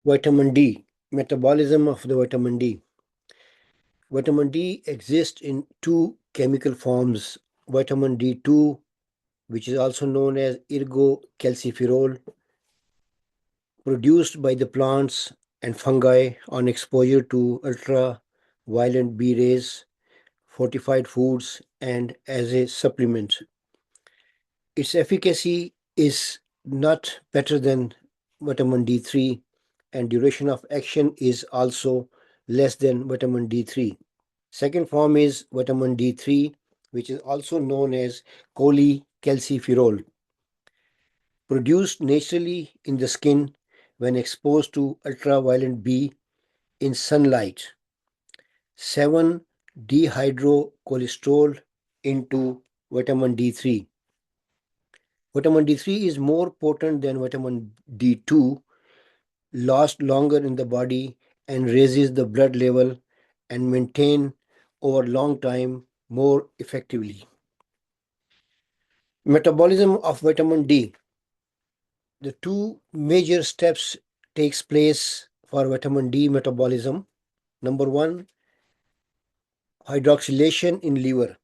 Vitamin D, metabolism of the vitamin D. Vitamin D exists in two chemical forms, vitamin D2, which is also known as ergocalciferol, produced by the plants and fungi on exposure to ultraviolet B rays, fortified foods, and as a supplement. Its efficacy is not better than vitamin D3, and duration of action is also less than vitamin D3. Second form is vitamin D3, which is also known as cholecalciferol, produced naturally in the skin when exposed to ultraviolet B in sunlight. 7 dehydrocholesterol into vitamin D3. Vitamin D3 is more potent than vitamin D2, lasts longer in the body and raises the blood level and maintain over long time more effectively. Metabolism of vitamin D. The two major steps takes place for vitamin D metabolism. Number one, hydroxylation in liver.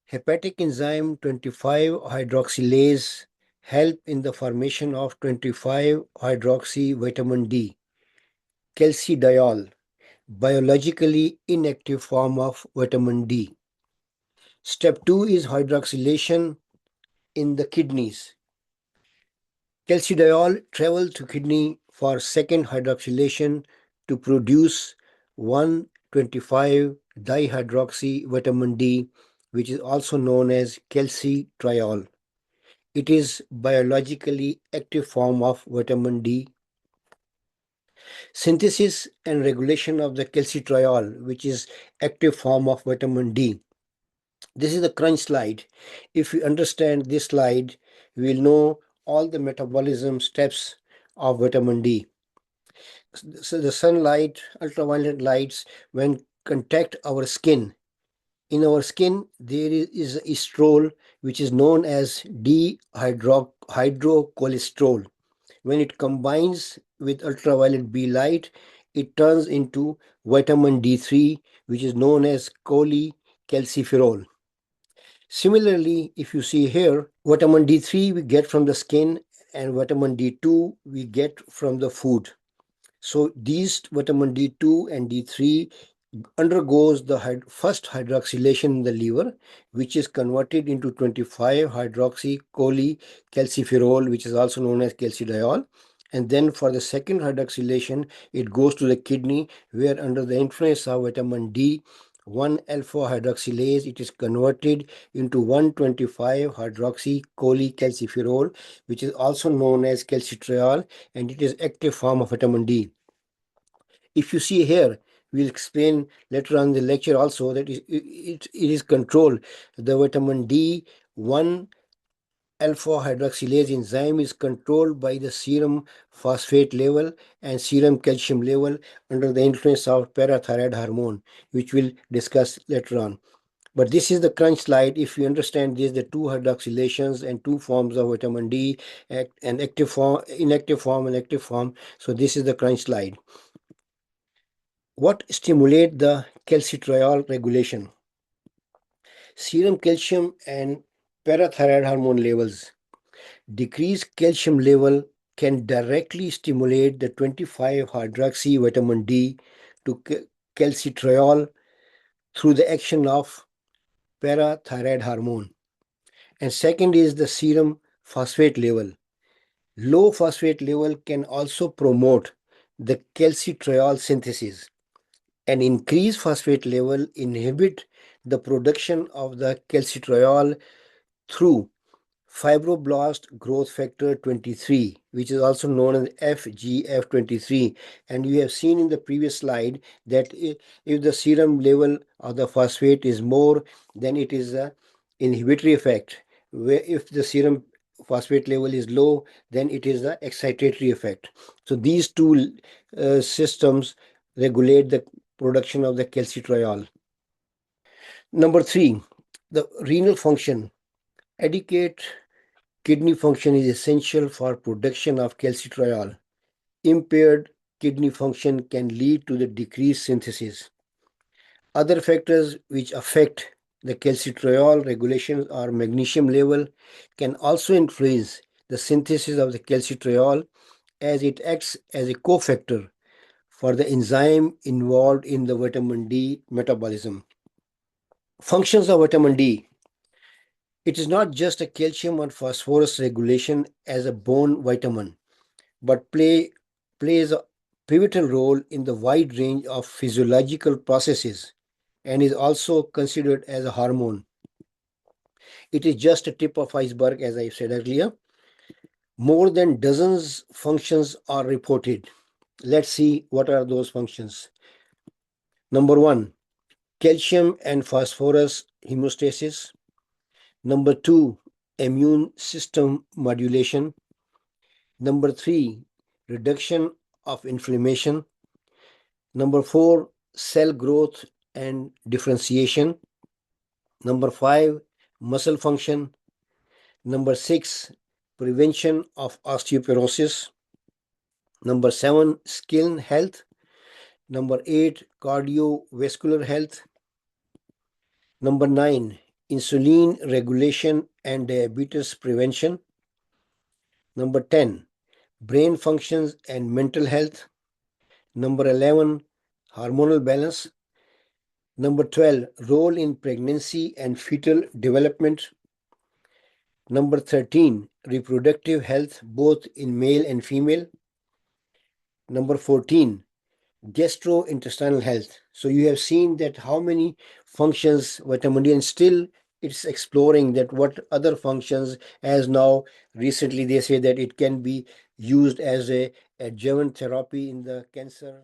Hepatic enzyme 25 hydroxylase help in the formation of 25 hydroxy vitamin D, calcidiol, biologically inactive form of vitamin D. Step 2 is hydroxylation in the kidneys. Calcidiol travels to kidney for second hydroxylation to produce 125 dihydroxy vitamin D, which is also known as calcitriol. It is biologically active form of vitamin D. Synthesis and regulation of the calcitriol, which is active form of vitamin D. This is the crunch slide. If we understand this slide, we will know all the metabolism steps of vitamin D. So the sunlight, ultraviolet lights, when contact our skin, in our skin there is a estrol which is known as dehydrocholesterol. When it combines with ultraviolet B light, it turns into vitamin D3, which is known as cholecalciferol. Similarly, if you see here, vitamin D3 we get from the skin and vitamin D2 we get from the food. So these vitamin D2 and D3 undergoes the first hydroxylation in the liver, which is converted into 25 hydroxy cholecalciferol, which is also known as calcidiol. And then for the second hydroxylation, it goes to the kidney, where under the influence of vitamin D, 1 alpha hydroxylase, it is converted into 125 hydroxy cholecalciferol, which is also known as calcitriol, and it is active form of vitamin D. If you see here, we'll explain later on in the lecture also that it is controlled. The vitamin D 1 alpha hydroxylase enzyme is controlled by the serum phosphate level and serum calcium level under the influence of parathyroid hormone, which we'll discuss later on. But this is the crunch slide. If you understand this, the two hydroxylations and two forms of vitamin D, and active form, inactive form, and active form. So this is the crunch slide. What stimulate the calcitriol regulation? Serum calcium and parathyroid hormone levels. Decreased calcium level can directly stimulate the 25 hydroxy vitamin D to calcitriol through the action of parathyroid hormone. And second is the serum phosphate level. Low phosphate level can also promote the calcitriol synthesis. An increased phosphate level inhibit the production of the calcitriol through fibroblast growth factor 23, which is also known as FGF23. And we have seen in the previous slide that if the serum level of the phosphate is more, then it is an inhibitory effect. Where if the serum phosphate level is low, then it is the excitatory effect. So these two systems regulate the production of the calcitriol. Number 3, the renal function. Adequate kidney function is essential for production of calcitriol. impaired kidney function can lead to the decreased synthesis. Other factors which affect the calcitriol regulation or magnesium level can also influence the synthesis of the calcitriol, as it acts as a cofactor for the enzyme involved in the vitamin D metabolism. Functions of vitamin D. It is not just a calcium or phosphorus regulation as a bone vitamin, but plays a pivotal role in the wide range of physiological processes and is also considered as a hormone. It is just a tip of iceberg, as I said earlier. More than dozens functions are reported. Let's see what are those functions. Number one, calcium and phosphorus homeostasis. Number two, immune system modulation. Number three, reduction of inflammation. Number four, cell growth and differentiation. Number five, muscle function. Number six, prevention of osteoporosis. Number seven, skin health. Number eight, cardiovascular health. Number nine, insulin regulation and diabetes prevention. Number 10, brain functions and mental health. Number 11, hormonal balance. Number 12, role in pregnancy and fetal development. Number 13, reproductive health both in male and female. Number 14, gastrointestinal health. So you have seen that how many functions vitamin D, and still it's exploring that what other functions, as now recently they say that it can be used as a adjuvant therapy in the cancer.